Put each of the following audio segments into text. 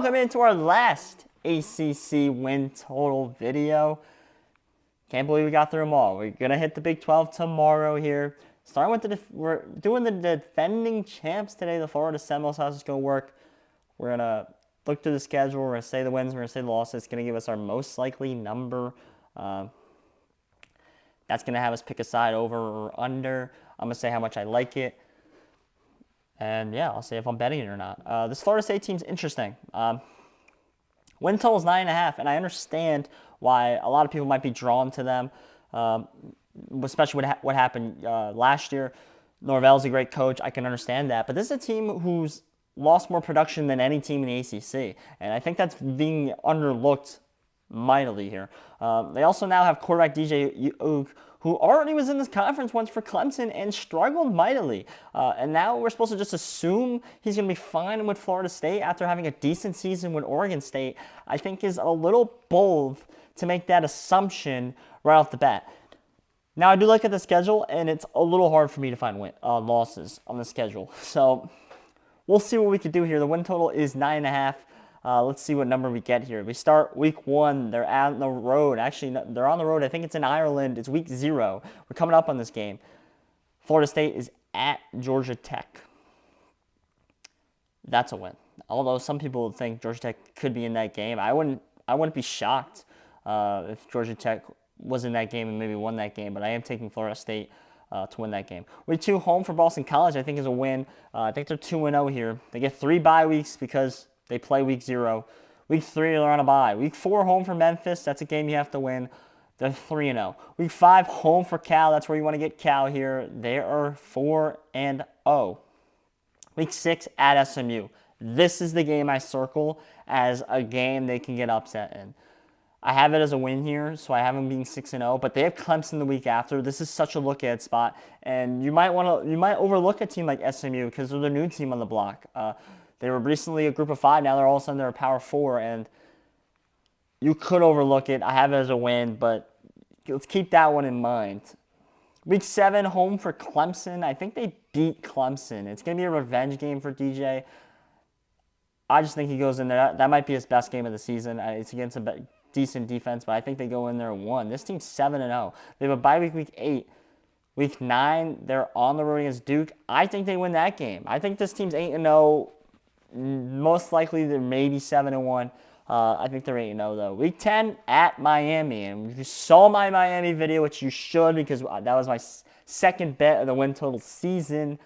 Welcome into our last ACC win total video. Can't believe we got through them all. We're gonna hit the Big 12 tomorrow here. Starting with we're doing the defending champs today. The Florida Seminoles. How's this gonna work? We're gonna look through the schedule. We're gonna say the wins. We're gonna say the losses. It's gonna give us our most likely number. That's gonna have us pick a side over or under. I'm gonna say how much I like it. And yeah, I'll say if I'm betting it or not. This Florida State team's interesting. Win total is 9.5, and I understand why a lot of people might be drawn to them, especially what happened last year. Norvell's a great coach. I can understand that. But this is a team who's lost more production than any team in the ACC, and I think that's being underlooked mightily here. They also now have quarterback DJ Oog, who already was in this conference once for Clemson and struggled mightily. And now we're supposed to just assume he's going to be fine with Florida State after having a decent season with Oregon State. I think is a little bold to make that assumption right off the bat. Now, I do look at the schedule, and it's a little hard for me to find losses on the schedule. So we'll see what we could do here. The win total is 9.5. Let's see what number we get here. We start week 1. They're on the road. Actually, they're on the road. I think it's in Ireland. It's week 0. We're coming up on this game. Florida State is at Georgia Tech. That's a win. Although some people think Georgia Tech could be in that game. I wouldn't be shocked if Georgia Tech was in that game and maybe won that game. But I am taking Florida State to win that game. Week 2, home for Boston College, I think is a win. I think they're 2-0 here. They get 3 bye weeks because they play week 0. Week 3, they're on a bye. Week 4, home for Memphis. That's a game you have to win. They're 3-0. Week 5, home for Cal. That's where you want to get Cal here. They are 4-0. Week 6, at SMU. This is the game I circle as a game they can get upset in. I have it as a win here, so I have them being 6-0. But they have Clemson the week after. This is such a look-ahead spot, and you might overlook a team like SMU because they're the new team on the block. They were recently a group of 5. Now they're all of a sudden they're a power 4, and you could overlook it. I have it as a win, but let's keep that one in mind. Week 7, home for Clemson. I think they beat Clemson. It's going to be a revenge game for DJ. I just think he goes in there. That might be his best game of the season. It's against a decent defense, but I think they go in there and won. This team's 7-0. They have a bye week 8. Week 9, they're on the road against Duke. I think they win that game. I think this team's 8-0. Most likely they're maybe 7-1. I think they're 8-0 though. Week 10 at Miami, and if you saw my Miami video, which you should because that was my second bet of the win total season,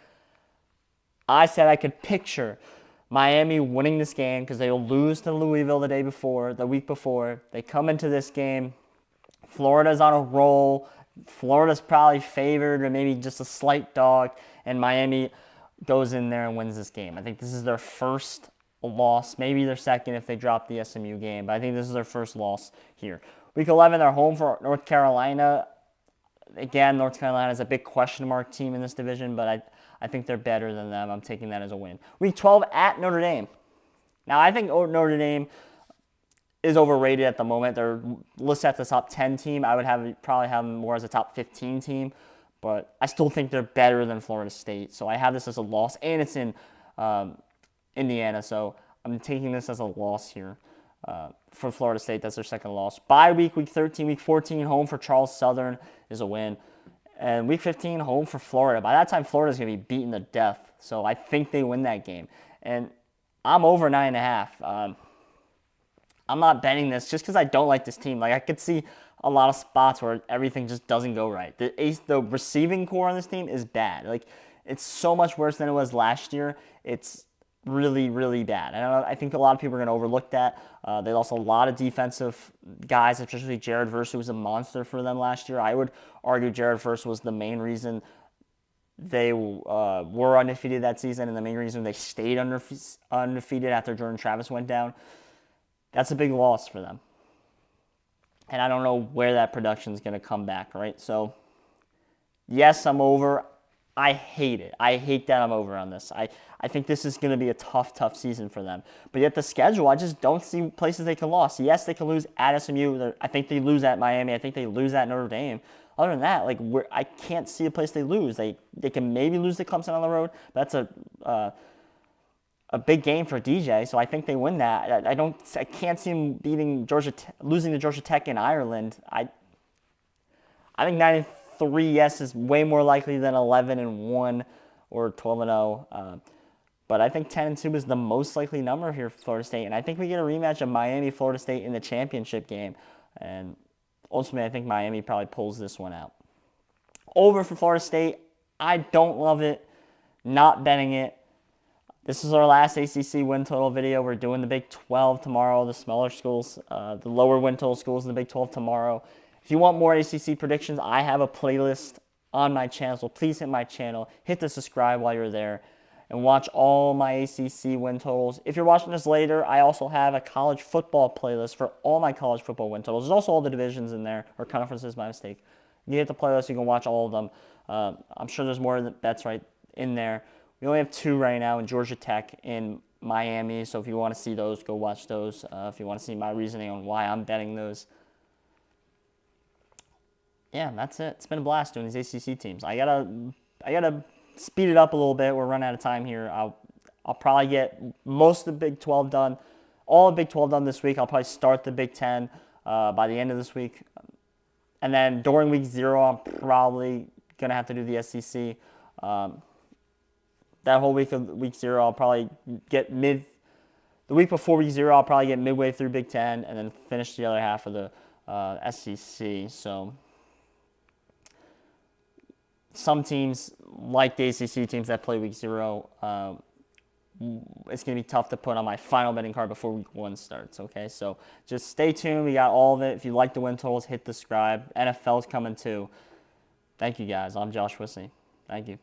I said I could picture Miami winning this game because they will lose to Louisville the week before. They come into this game. Florida's on a roll. Florida's probably favored or maybe just a slight dog, and Miami goes in there and wins this game. I think this is their first loss, maybe their second if they drop the SMU game, but I think this is their first loss here. Week 11, they're home for North Carolina. Again, North Carolina is a big question mark team in this division, but I think they're better than them. I'm taking that as a win. Week 12, at Notre Dame. Now, I think Notre Dame is overrated at the moment. They're listed at the top 10 team. I would probably have them more as a top 15 team. But I still think they're better than Florida State. So I have this as a loss. And it's in Indiana. So I'm taking this as a loss here for Florida State. That's their second loss. Bye week 13, week 14, home for Charles Southern is a win. And week 15, home for Florida. By that time, Florida's going to be beaten to death. So I think they win that game. And I'm over 9.5. I'm not betting this just because I don't like this team. Like, I could see a lot of spots where everything just doesn't go right. The receiving core on this team is bad. Like, it's so much worse than it was last year. It's really, really bad. I think a lot of people are going to overlook that. They lost a lot of defensive guys, especially Jared Verse, who was a monster for them last year. I would argue Jared Verse was the main reason they were undefeated that season and the main reason they stayed undefeated after Jordan Travis went down. That's a big loss for them. And I don't know where that production is going to come back, right? So, yes, I'm over. I hate it. I hate that I'm over on this. I think this is going to be a tough season for them. But yet the schedule, I just don't see places they can lose. Yes, they can lose at SMU. I think they lose at Miami. I think they lose at Notre Dame. Other than that, I can't see a place they lose. They can maybe lose to Clemson on the road. That's a a big game for DJ, so I think they win that. I can't see them beating losing to Georgia Tech in Ireland. I think 9-3, yes, is way more likely than 11-1 or 12-0. But I think 10-2 is the most likely number here for Florida State, and I think we get a rematch of Miami Florida State in the championship game, and ultimately I think Miami probably pulls this one out. Over for Florida State, I don't love it. Not betting it. This is our last ACC win total video. We're doing the Big 12 tomorrow, the smaller schools, the lower win total schools in the Big 12 tomorrow. If you want more ACC predictions, I have a playlist on my channel, so please hit my channel, hit the subscribe while you're there, and watch all my ACC win totals. If you're watching this later, I also have a college football playlist for all my college football win totals. There's also all the divisions in there, or conferences, my mistake. You hit the playlist, you can watch all of them. I'm sure there's more bets right in there. We only have 2 right now in Georgia Tech in Miami, so if you want to see those, go watch those. If you want to see my reasoning on why I'm betting those. Yeah, that's it. It's been a blast doing these ACC teams. I gotta speed it up a little bit. We're running out of time here. I'll probably get most of the Big 12 done, all of Big 12 done this week. I'll probably start the Big 10 by the end of this week. And then during week 0, I'm probably going to have to do the SEC. That whole week of week 0, I'll probably get the week before week 0, I'll probably get midway through Big 10 and then finish the other half of the SEC. So some teams, like the ACC teams that play week 0, it's going to be tough to put on my final betting card before week 1 starts, okay? So just stay tuned. We got all of it. If you like the win totals, hit the subscribe. NFL's coming too. Thank you, guys. I'm Josh Wissey. Thank you.